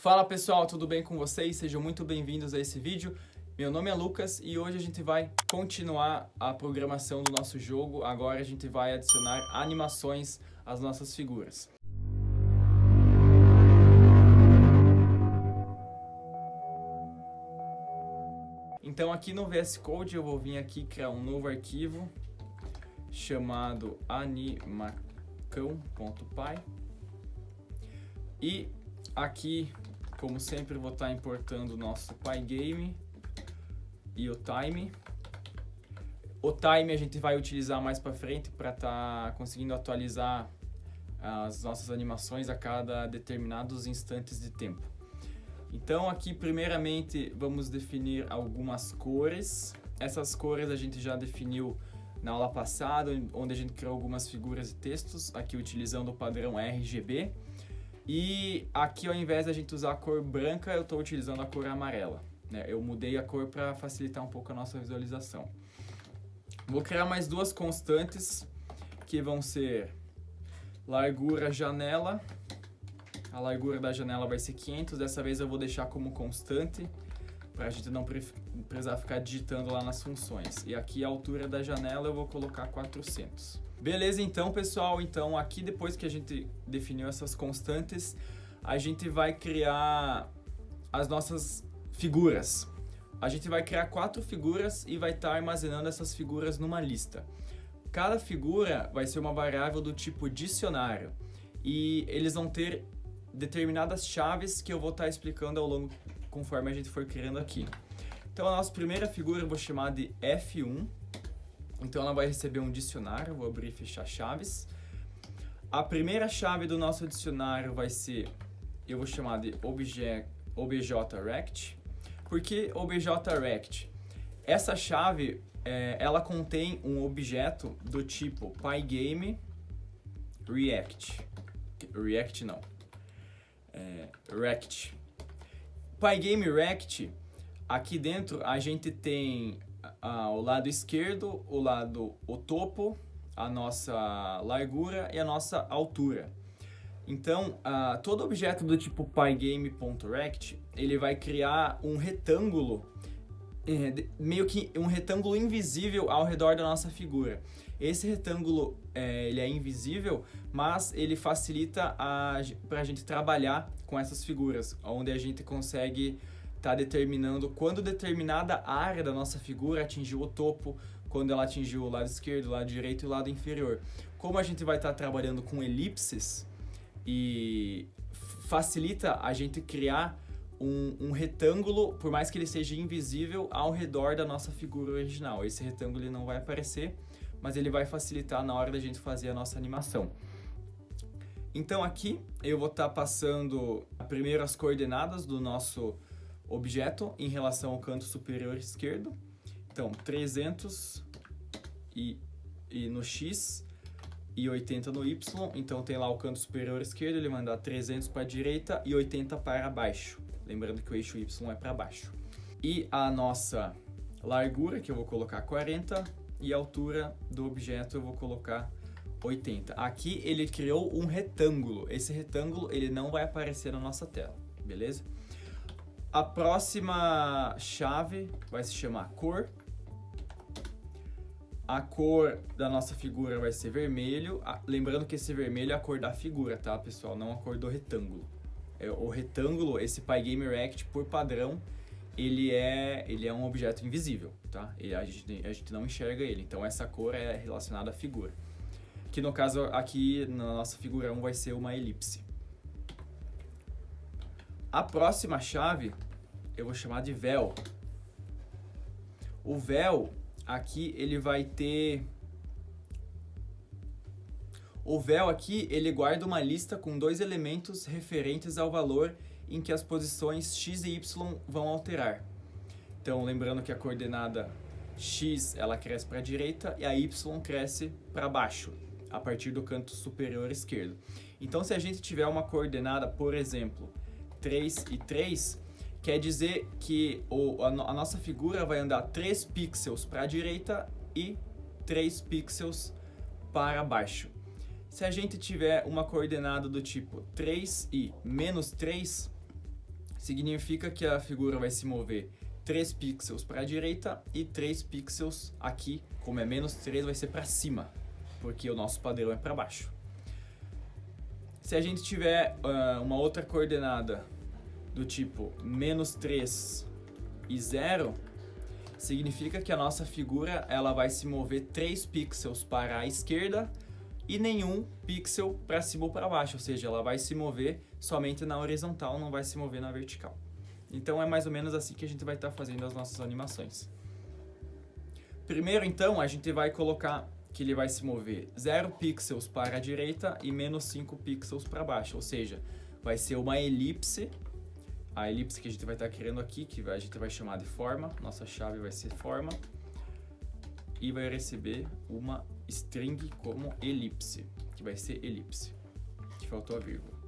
Fala pessoal, tudo bem com vocês? Sejam muito bem-vindos a esse vídeo. Meu nome é Lucas e hoje a gente vai continuar a programação do nosso jogo. Agora a gente vai adicionar animações às nossas figuras. Então aqui no VS Code eu vou vir aqui criar um novo arquivo chamado animacão.py e aqui, como sempre, vou estar importando o nosso Pygame e o time. O time a gente vai utilizar mais para frente para estar conseguindo atualizar as nossas animações a cada determinados instantes de tempo. Então aqui primeiramente vamos definir algumas cores. Essas cores a gente já definiu na aula passada, onde a gente criou algumas figuras e textos, aqui utilizando o padrão RGB. E aqui, ao invés de a gente usar a cor branca, eu estou utilizando a cor amarela, né? Eu mudei a cor para facilitar um pouco a nossa visualização. Vou criar mais duas constantes, que vão ser largura janela. A largura da janela vai ser 500, dessa vez eu vou deixar como constante, para a gente não precisar ficar digitando lá nas funções. E aqui a altura da janela eu vou colocar 400. Beleza, então pessoal, aqui depois que a gente definiu essas constantes, a gente vai criar as nossas figuras. A gente vai criar 4 figuras e vai estar armazenando essas figuras numa lista. Cada figura vai ser uma variável do tipo dicionário e eles vão ter determinadas chaves que eu vou estar explicando ao longo conforme a gente for criando aqui. Então a nossa primeira figura eu vou chamar de F1. Então ela vai receber um dicionário, vou abrir e fechar chaves. A primeira chave do nosso dicionário vai ser, eu vou chamar de objrect. Por que objrect? Essa chave, ela contém um objeto do tipo Pygame rect. Pygame rect, aqui dentro a gente tem o lado esquerdo, o topo, a nossa largura e a nossa altura. Então, todo objeto do tipo pygame.rect, ele vai criar um retângulo, meio que um retângulo invisível ao redor da nossa figura. Esse retângulo, ele é invisível, mas ele facilita para a gente trabalhar com essas figuras, onde a gente consegue está determinando quando determinada área da nossa figura atingiu o topo, quando ela atingiu o lado esquerdo, o lado direito e o lado inferior. Como a gente vai estar trabalhando com elipses e facilita a gente criar um retângulo, por mais que ele seja invisível, ao redor da nossa figura original. Esse retângulo ele não vai aparecer, mas ele vai facilitar na hora da gente fazer a nossa animação. Então aqui eu vou estar passando primeiro as coordenadas do nosso objeto em relação ao canto superior esquerdo. Então 300 e no X e 80 no Y. Então tem lá o canto superior esquerdo, ele vai mandar 300 para a direita e 80 para baixo. Lembrando que o eixo Y é para baixo. E a nossa largura, que eu vou colocar 40, e a altura do objeto eu vou colocar 80. Aqui ele criou um retângulo. Esse retângulo ele não vai aparecer na nossa tela, beleza? A próxima chave vai se chamar cor. A cor da nossa figura vai ser vermelho. Lembrando que esse vermelho é a cor da figura, tá, pessoal? Não a cor do retângulo. O retângulo, esse Pygame rect, por padrão, ele é um objeto invisível, tá? A gente não enxerga ele. Então essa cor é relacionada à figura. Que no caso aqui na nossa figura 1 vai ser uma elipse. A próxima chave eu vou chamar de vel. O vel aqui ele vai ter... O vel aqui ele guarda uma lista com 2 elementos referentes ao valor em que as posições x e y vão alterar. Então lembrando que a coordenada x ela cresce para a direita e a y cresce para baixo, a partir do canto superior esquerdo. Então se a gente tiver uma coordenada, por exemplo, 3 e 3, quer dizer que a nossa figura vai andar 3 pixels para a direita e 3 pixels para baixo. Se a gente tiver uma coordenada do tipo 3 e menos 3, significa que a figura vai se mover 3 pixels para a direita e 3 pixels aqui, como é menos 3, vai ser para cima, porque o nosso padrão é para baixo. Se a gente tiver uma outra coordenada do tipo menos 3 e 0, significa que a nossa figura ela vai se mover 3 pixels para a esquerda e nenhum pixel para cima ou para baixo, ou seja, ela vai se mover somente na horizontal, não vai se mover na vertical. Então é mais ou menos assim que a gente vai estar fazendo as nossas animações. Primeiro, então, a gente vai colocar que ele vai se mover 0 pixels para a direita e menos 5 pixels para baixo, ou seja, vai ser uma elipse. A elipse que a gente vai estar criando aqui, que a gente vai chamar de forma, nossa chave vai ser forma, e vai receber uma string como elipse, que vai ser elipse, que faltou a vírgula.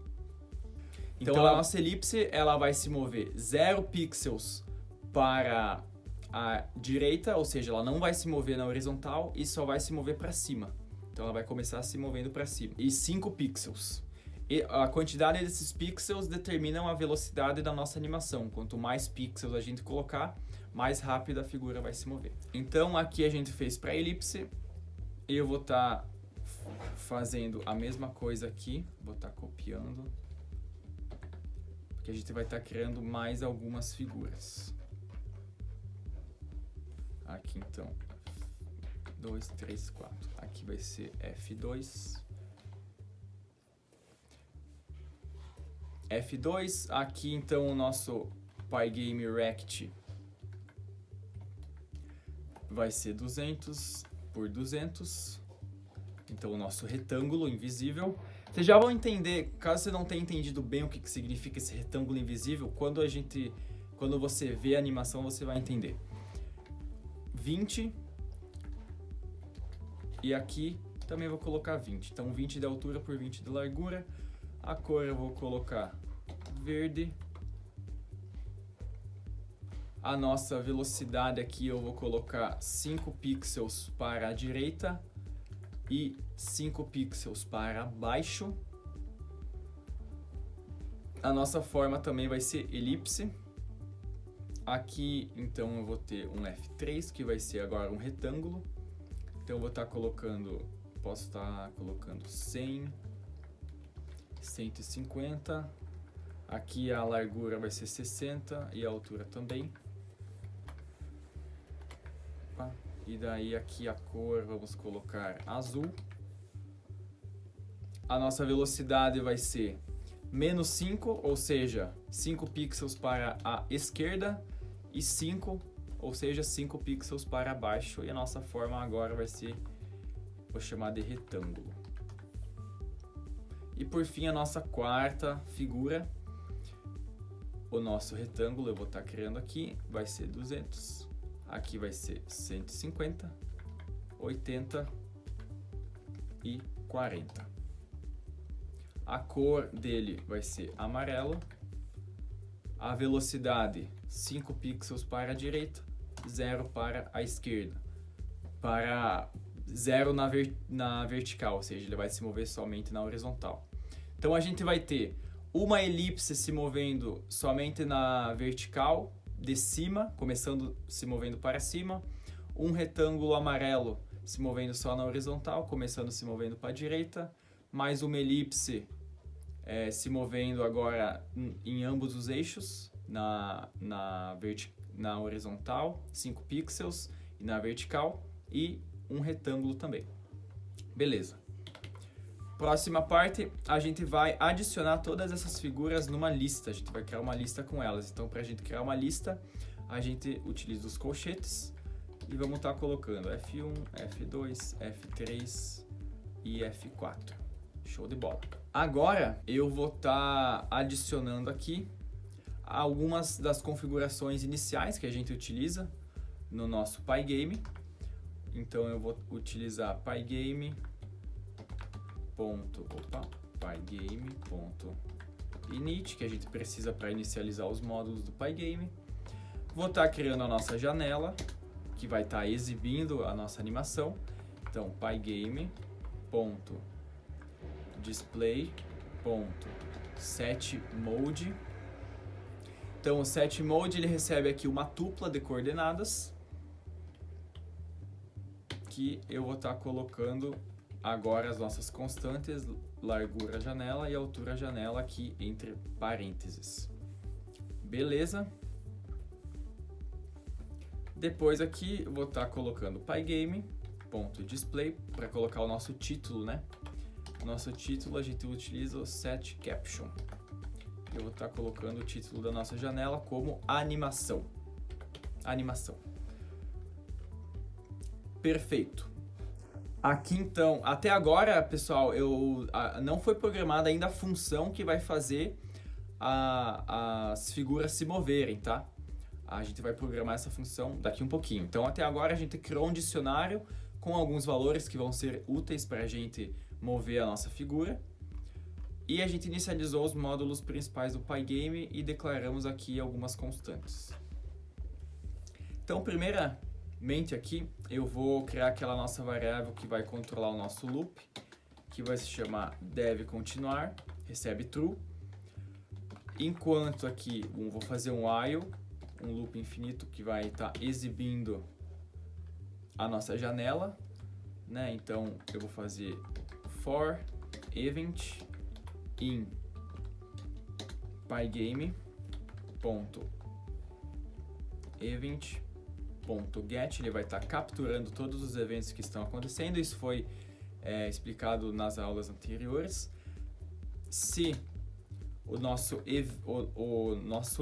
Então a nossa elipse ela vai se mover 0 pixels para a direita, ou seja, ela não vai se mover na horizontal e só vai se mover para cima. Então ela vai começar se movendo para cima. E 5 pixels. E a quantidade desses pixels determinam a velocidade da nossa animação. Quanto mais pixels a gente colocar, mais rápido a figura vai se mover. Então aqui a gente fez para a elipse. Eu vou estar fazendo a mesma coisa aqui. Vou estar copiando. Porque a gente vai estar criando mais algumas figuras. Aqui então, 2, 3, 4. Aqui vai ser F2. F2, aqui então o nosso Pygame Rect vai ser 200 por 200. Então o nosso retângulo invisível. Vocês já vão entender, caso você não tenha entendido bem o que significa esse retângulo invisível, quando você vê a animação você vai entender. 20 e aqui também vou colocar 20. Então 20 de altura por 20 de largura. A cor eu vou colocar verde. A nossa velocidade aqui eu vou colocar 5 pixels para a direita e 5 pixels para baixo. A nossa forma também vai ser elipse. Aqui então eu vou ter um F3 que vai ser agora um retângulo. Então eu vou estar colocando, posso estar colocando 100, 150. Aqui a largura vai ser 60 e a altura também. Opa. E daí aqui a cor vamos colocar azul. A nossa velocidade vai ser menos 5, ou seja, 5 pixels para a esquerda e 5, ou seja, 5 pixels para baixo. E a nossa forma agora vai ser, vou chamar de retângulo. E por fim a nossa quarta figura, o nosso retângulo, eu vou estar criando aqui, vai ser 200. Aqui vai ser 150, 80 e 40. A cor dele vai ser amarelo. A velocidade 5 pixels para a direita, 0 para a esquerda. Para 0 na vertical, ou seja, ele vai se mover somente na horizontal. Então a gente vai ter uma elipse se movendo somente na vertical, de cima, começando se movendo para cima. Um retângulo amarelo se movendo só na horizontal, começando se movendo para a direita. Mais uma elipse se movendo agora em ambos os eixos, na horizontal, 5 pixels, e na vertical, e um retângulo também. Beleza. Próxima parte, a gente vai adicionar todas essas figuras numa lista. A gente vai criar uma lista com elas. Então, para a gente criar uma lista, a gente utiliza os colchetes e vamos estar colocando F1, F2, F3 e F4. Show de bola. Agora, eu vou estar adicionando aqui algumas das configurações iniciais que a gente utiliza no nosso Pygame. Então, eu vou utilizar pygame.init, que a gente precisa para inicializar os módulos do Pygame. Vou estar criando a nossa janela, que vai estar exibindo a nossa animação. Então, pygame.display.setMode. Então o set mode ele recebe aqui uma tupla de coordenadas que eu vou estar colocando agora as nossas constantes, largura janela e altura janela aqui entre parênteses. Beleza? Depois aqui eu vou estar colocando pygame.display para colocar o nosso título, né? O nosso título a gente utiliza o set caption. Eu vou estar colocando o título da nossa janela como animação. Animação. Perfeito. Aqui então, até agora, pessoal, não foi programada ainda a função que vai fazer as figuras se moverem, tá? A gente vai programar essa função daqui um pouquinho. Então, até agora a gente criou um dicionário com alguns valores que vão ser úteis para a gente mover a nossa figura. E a gente inicializou os módulos principais do Pygame e declaramos aqui algumas constantes. Então, primeiramente aqui, eu vou criar aquela nossa variável que vai controlar o nosso loop, que vai se chamar deve_continuar, recebe true. Enquanto aqui, vou fazer um while, um loop infinito que vai estar exibindo a nossa janela, né? Então, eu vou fazer for event in pygame.event.get, ele vai estar capturando todos os eventos que estão acontecendo. Isso foi explicado nas aulas anteriores. Se o nosso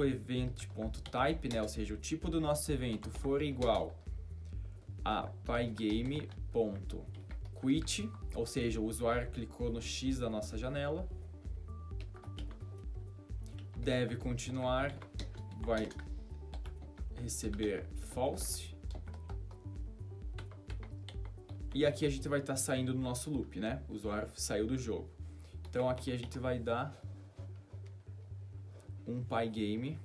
event.type, né, ou seja, o tipo do nosso evento for igual a pygame.quit, ou seja, o usuário clicou no X da nossa janela, deve continuar, vai receber false. E aqui a gente vai estar saindo do nosso loop, né? O usuário saiu do jogo. Então aqui a gente vai dar um pygame.quit.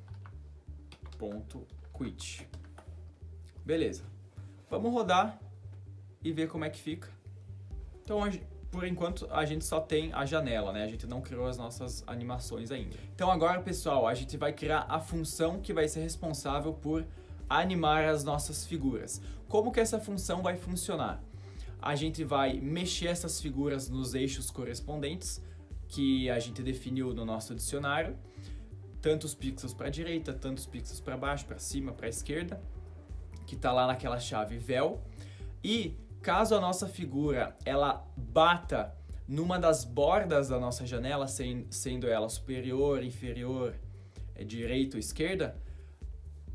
Beleza. Vamos rodar e ver como é que fica. Então, por enquanto, a gente só tem a janela, né? A gente não criou as nossas animações ainda. Então agora, pessoal, a gente vai criar a função que vai ser responsável por animar as nossas figuras. Como que essa função vai funcionar? A gente vai mexer essas figuras nos eixos correspondentes que a gente definiu no nosso dicionário. Tantos pixels para a direita, tantos pixels para baixo, para cima, para a esquerda, que está lá naquela chave vel. E caso a nossa figura ela bata numa das bordas da nossa janela, sendo ela superior, inferior, direita ou esquerda,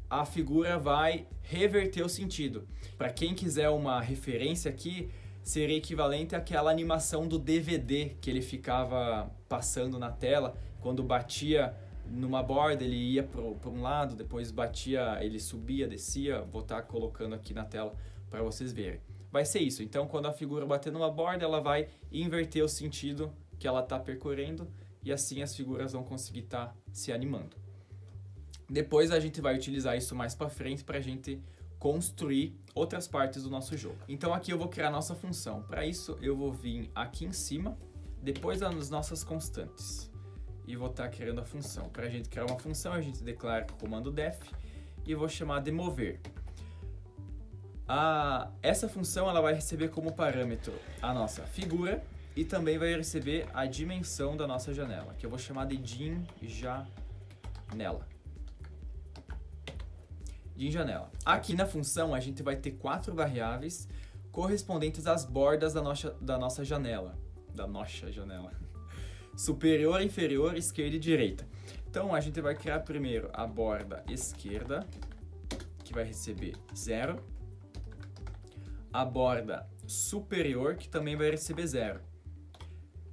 a figura vai reverter o sentido. Para quem quiser uma referência aqui, seria equivalente àquela animação do DVD que ele ficava passando na tela. Quando batia numa borda, ele ia para um lado, depois batia, ele subia, descia. Vou estar colocando aqui na tela para vocês verem. Vai ser isso. Então, quando a figura bater numa borda, ela vai inverter o sentido que ela está percorrendo e assim as figuras vão conseguir estar se animando. Depois a gente vai utilizar isso mais para frente para a gente construir outras partes do nosso jogo. Então aqui eu vou criar a nossa função. Para isso eu vou vir aqui em cima, depois das nossas constantes, e vou estar criando a função. Para a gente criar uma função, a gente declara o comando def e vou chamar de mover. Essa função ela vai receber como parâmetro a nossa figura e também vai receber a dimensão da nossa janela, que eu vou chamar de dim_janela. dim_janela. Aqui na função a gente vai ter 4 variáveis correspondentes às bordas da nossa janela. Superior, inferior, esquerda e direita. Então a gente vai criar primeiro a borda esquerda, que vai receber 0. A borda superior, que também vai receber 0.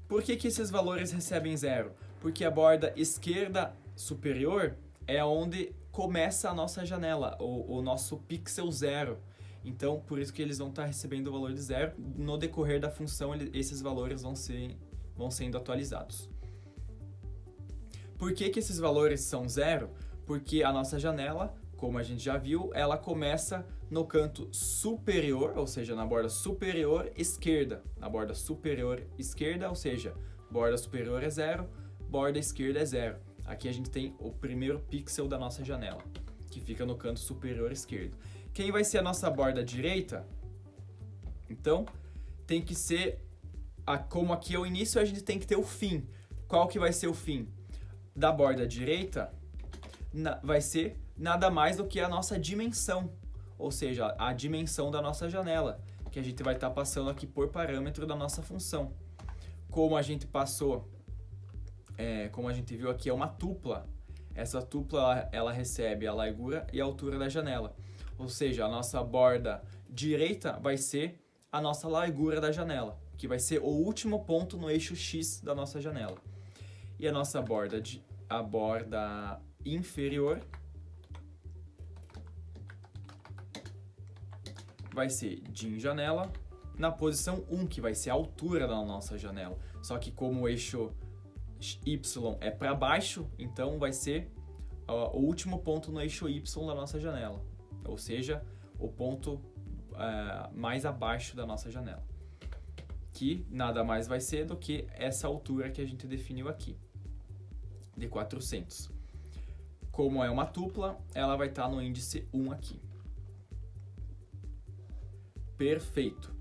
Por que esses valores recebem 0? Porque a borda esquerda superior é onde começa a nossa janela, o nosso pixel 0. Então, por isso que eles vão estar recebendo o valor de 0. No decorrer da função, esses valores vão sendo atualizados. Por que esses valores são 0? Porque a nossa janela, como a gente já viu, ela começa no canto superior, ou seja, na borda superior esquerda. Na borda superior esquerda, ou seja, borda superior é 0, borda esquerda é 0. Aqui a gente tem o primeiro pixel da nossa janela, que fica no canto superior esquerdo. Quem vai ser a nossa borda direita? Então, tem que ser, como aqui é o início, a gente tem que ter o fim. Qual que vai ser o fim? Da borda direita, vai ser nada mais do que a nossa dimensão, ou seja, a dimensão da nossa janela, que a gente vai estar passando aqui por parâmetro da nossa função. Como a gente passou, como a gente viu aqui, é uma tupla. Essa tupla, ela recebe a largura e a altura da janela. Ou seja, a nossa borda direita vai ser a nossa largura da janela, que vai ser o último ponto no eixo X da nossa janela. E a nossa borda, a borda inferior vai ser din janela na posição 1, que vai ser a altura da nossa janela. Só que como o eixo Y é para baixo, então vai ser o último ponto no eixo Y da nossa janela. Ou seja, o ponto mais abaixo da nossa janela. Que nada mais vai ser do que essa altura que a gente definiu aqui, de 400. Como é uma tupla, ela vai estar no índice 1 aqui. Perfeito.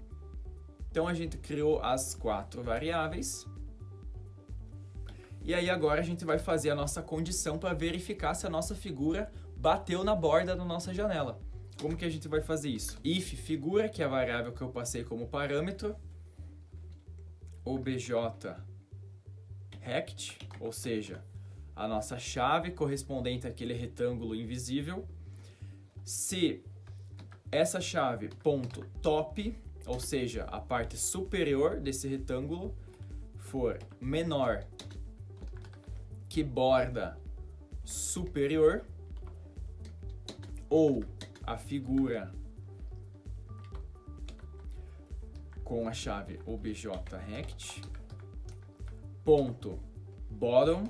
Então a gente criou as 4 variáveis. E aí agora a gente vai fazer a nossa condição para verificar se a nossa figura bateu na borda da nossa janela. Como que a gente vai fazer isso? If figura, que é a variável que eu passei como parâmetro, obj rect, ou seja, a nossa chave correspondente àquele retângulo invisível. Se essa chave ponto top, ou seja, a parte superior desse retângulo, for menor que borda superior, ou a figura com a chave obj rect, ponto bottom,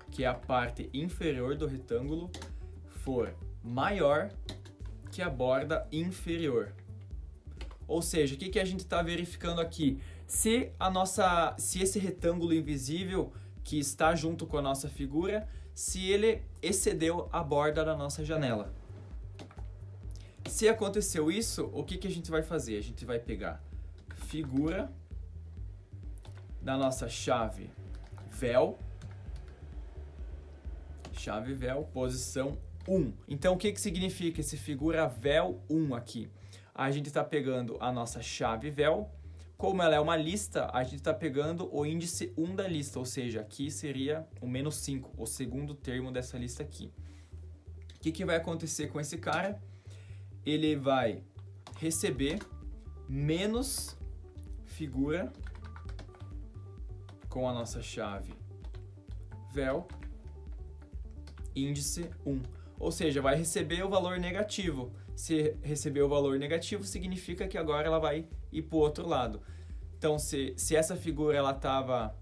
que é a parte inferior do retângulo, for maior que a borda inferior. Ou seja, o que a gente está verificando aqui? Se esse retângulo invisível que está junto com a nossa figura, se ele excedeu a borda da nossa janela. Se aconteceu isso, o que a gente vai fazer? A gente vai pegar figura da nossa chave vel, posição 1. Então, o que significa esse figura vel 1 aqui? A gente está pegando a nossa chave vel, como ela é uma lista, a gente está pegando o índice 1 da lista, ou seja, aqui seria o menos 5, o segundo termo dessa lista aqui. O que vai acontecer com esse cara? Ele vai receber menos figura com a nossa chave vel, índice 1. Ou seja, vai receber o valor negativo. Se receber o valor negativo, significa que agora ela vai ir para o outro lado. Então, se essa figura ela estava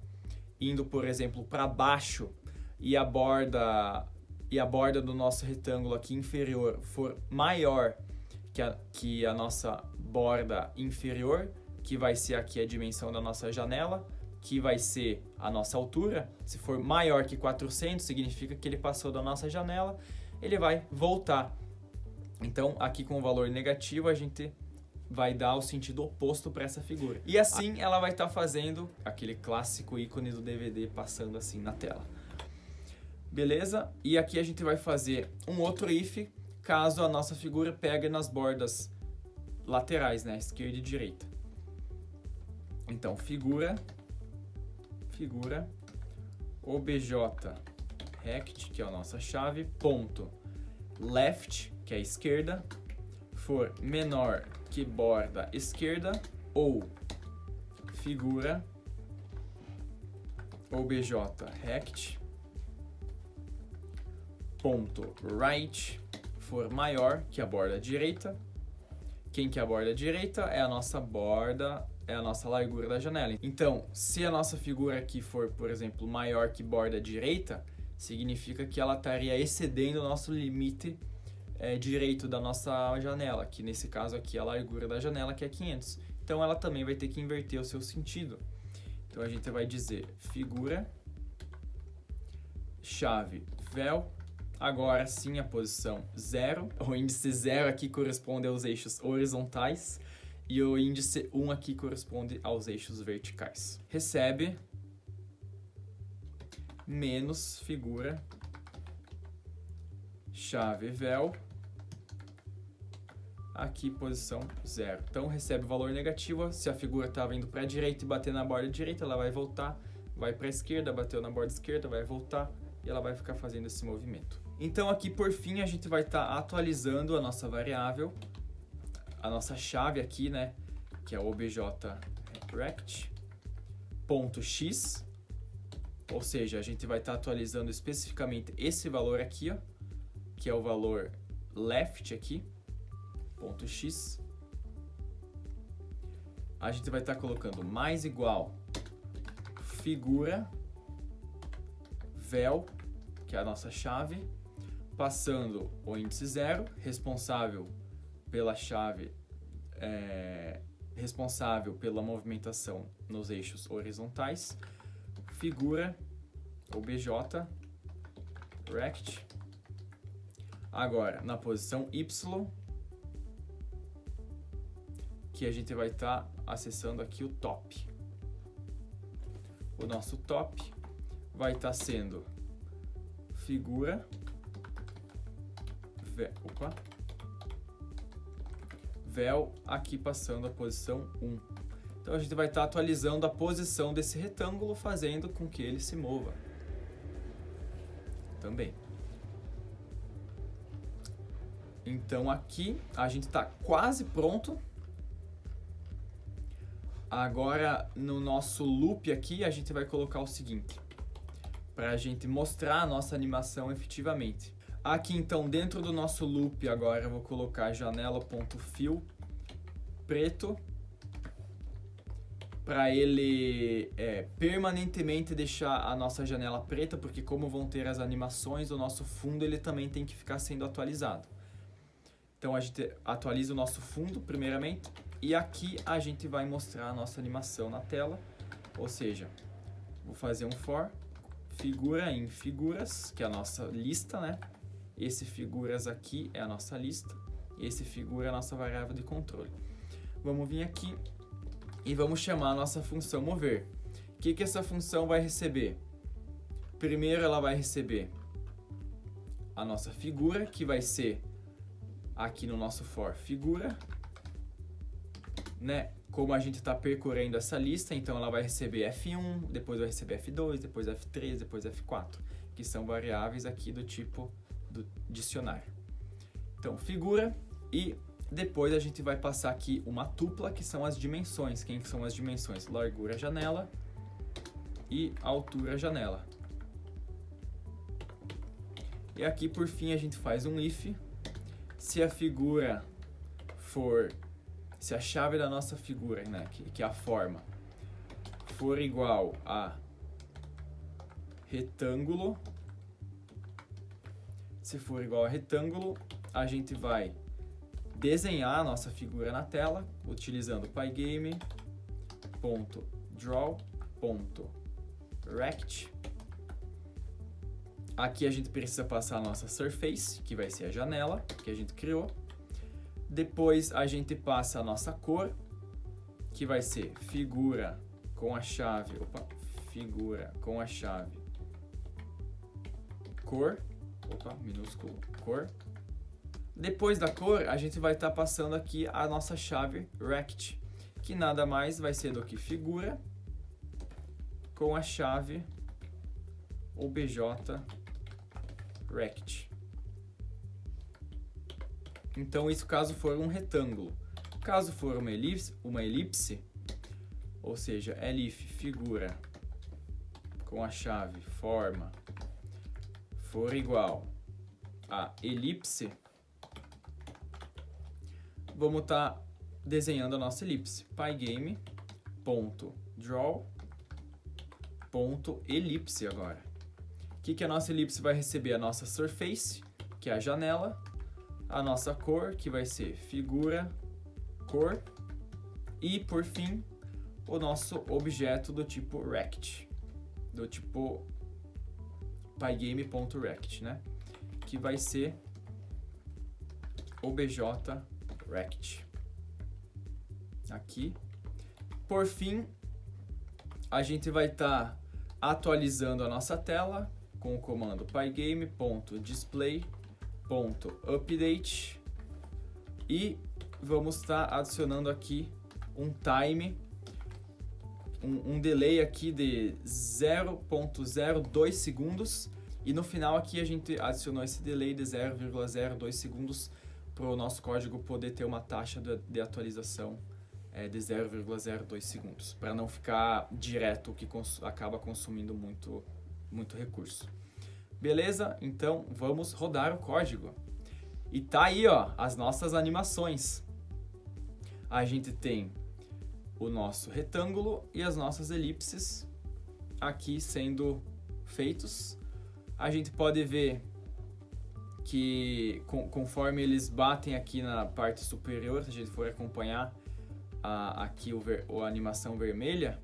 indo, por exemplo, para baixo e a borda do nosso retângulo aqui inferior for maior que a nossa borda inferior, que vai ser aqui a dimensão da nossa janela, que vai ser a nossa altura, se for maior que 400, significa que ele passou da nossa janela, ele vai voltar. Então, aqui com o valor negativo, a gente vai dar o sentido oposto para essa figura. E assim, ela vai estar fazendo aquele clássico ícone do DVD passando assim na tela. Beleza? E aqui a gente vai fazer um outro if, caso a nossa figura pegue nas bordas laterais, né? Esquerda e direita. Então, figura obj rect, que é a nossa chave, ponto left, que é a esquerda, for menor que borda esquerda, ou figura obj rect, ponto right, for maior que a borda direita. Quem que é a borda direita? É a nossa borda, é a nossa largura da janela. Então, se a nossa figura aqui for, por exemplo, maior que borda direita, significa que ela estaria excedendo o nosso limite direito da nossa janela, que nesse caso aqui é a largura da janela, que é 500. Então, ela também vai ter que inverter o seu sentido. Então, a gente vai dizer figura chave vel. Agora sim a posição 0. O índice 0 aqui corresponde aos eixos horizontais e o índice 1 aqui corresponde aos eixos verticais. Recebe menos figura chave vel. Aqui posição 0. Então recebe valor negativo. Se a figura estava indo para a direita e bater na borda direita, ela vai voltar, vai para a esquerda, bateu na borda esquerda, vai voltar e ela vai ficar fazendo esse movimento. Então aqui por fim a gente vai estar atualizando a nossa variável, a nossa chave aqui, né, que é o objRect.x, ou seja, a gente vai estar atualizando especificamente esse valor aqui, ó, que é o valor left aqui, .x. A gente vai estar colocando mais igual figura vel, que é a nossa chave, passando o índice 0, responsável pela chave, responsável pela movimentação nos eixos horizontais, figura objRect. Agora, na posição Y, que a gente vai estar acessando aqui o top. O nosso top vai estar sendo figura vel, aqui passando a posição 1. Então a gente vai estar atualizando a posição desse retângulo, fazendo com que ele se mova também. Então aqui a gente está quase pronto. Agora no nosso loop aqui a gente vai colocar o seguinte, para a gente mostrar a nossa animação efetivamente. Aqui então dentro do nosso loop agora eu vou colocar janela.fill preto, para ele permanentemente deixar a nossa janela preta, porque como vão ter as animações, o nosso fundo ele também tem que ficar sendo atualizado. Então a gente atualiza o nosso fundo primeiramente, e aqui a gente vai mostrar a nossa animação na tela, ou seja, vou fazer um for figura em figuras, que é a nossa lista, né? Esse figuras aqui é a nossa lista, esse figura é a nossa variável de controle. Vamos vir aqui e vamos chamar a nossa função mover. O que essa função vai receber? Primeiro ela vai receber a nossa figura, que vai ser aqui no nosso for figura, né? Como a gente está percorrendo essa lista, então ela vai receber F1, depois vai receber F2, depois F3, depois F4, que são variáveis aqui do tipo do dicionário. Então figura, e depois a gente vai passar aqui uma tupla, que são as dimensões. Quem são as dimensões? Largura janela e altura janela. E aqui por fim a gente faz um if. Se a figura for, se a chave da nossa figura, né, que é a forma, for igual a retângulo, se for igual a retângulo, a gente vai desenhar a nossa figura na tela utilizando pygame.draw.rect. Aqui a gente precisa passar a nossa surface, que vai ser a janela que a gente criou. Depois a gente passa a nossa cor, que vai ser figura com a chave, figura com a chave cor, minúsculo, cor. Depois da cor, a gente vai estar passando aqui a nossa chave rect, que nada mais vai ser do que figura com a chave objRect. Então isso caso for um retângulo. Caso for uma elipse, ou seja, elif figura com a chave forma for igual a elipse, vamos estar desenhando a nossa elipse. pygame.draw.elipse agora. O que a nossa elipse vai receber? A nossa surface, que é a janela, a nossa cor, que vai ser figura, cor, e por fim, o nosso objeto do tipo rect, do tipo pygame.rect, né? Que vai ser obj.rect. Aqui. Por fim, a gente vai estar atualizando a nossa tela com o comando pygame.display.update e vamos estar adicionando aqui um time, um delay aqui de 0.02 segundos e no final aqui a gente adicionou esse delay de 0,02 segundos para o nosso código poder ter uma taxa de atualização de 0,02 segundos, para não ficar direto, que acaba consumindo muito recurso. Beleza? Então vamos rodar o código. E tá aí, ó, as nossas animações. A gente tem o nosso retângulo e as nossas elipses aqui sendo feitos. A gente pode ver que conforme eles batem aqui na parte superior, se a gente for acompanhar aqui a animação vermelha,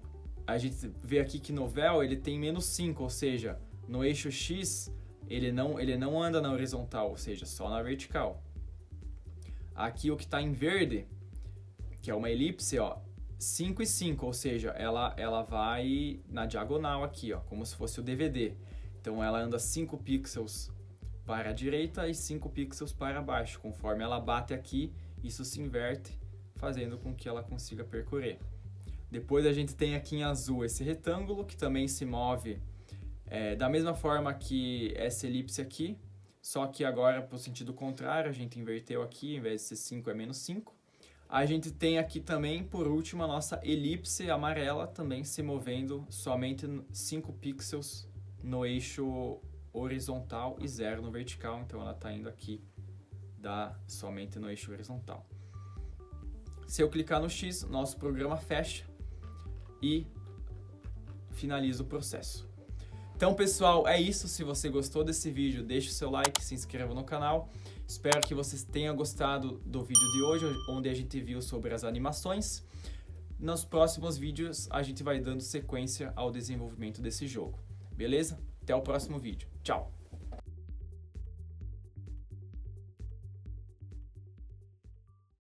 a gente vê aqui que no véu ele tem -5, ou seja, no eixo X ele não anda na horizontal, ou seja, só na vertical. Aqui o que está em verde, que é uma elipse, ó, 5 e 5, ou seja, ela vai na diagonal aqui, ó, como se fosse o DVD. Então ela anda 5 pixels para a direita e 5 pixels para baixo. Conforme ela bate aqui, isso se inverte, fazendo com que ela consiga percorrer. Depois a gente tem aqui em azul esse retângulo, que também se move da mesma forma que essa elipse aqui, só que agora para o sentido contrário, a gente inverteu aqui, em vez de ser 5 é -5. A gente tem aqui também, por último, a nossa elipse amarela, também se movendo somente 5 pixels no eixo horizontal e 0 no vertical, então ela está indo aqui somente no eixo horizontal. Se eu clicar no X, nosso programa fecha e finaliza o processo. Então, pessoal, é isso. Se você gostou desse vídeo, deixe o seu like, se inscreva no canal. Espero que vocês tenham gostado do vídeo de hoje, onde a gente viu sobre as animações. Nos próximos vídeos, a gente vai dando sequência ao desenvolvimento desse jogo. Beleza? Até o próximo vídeo. Tchau!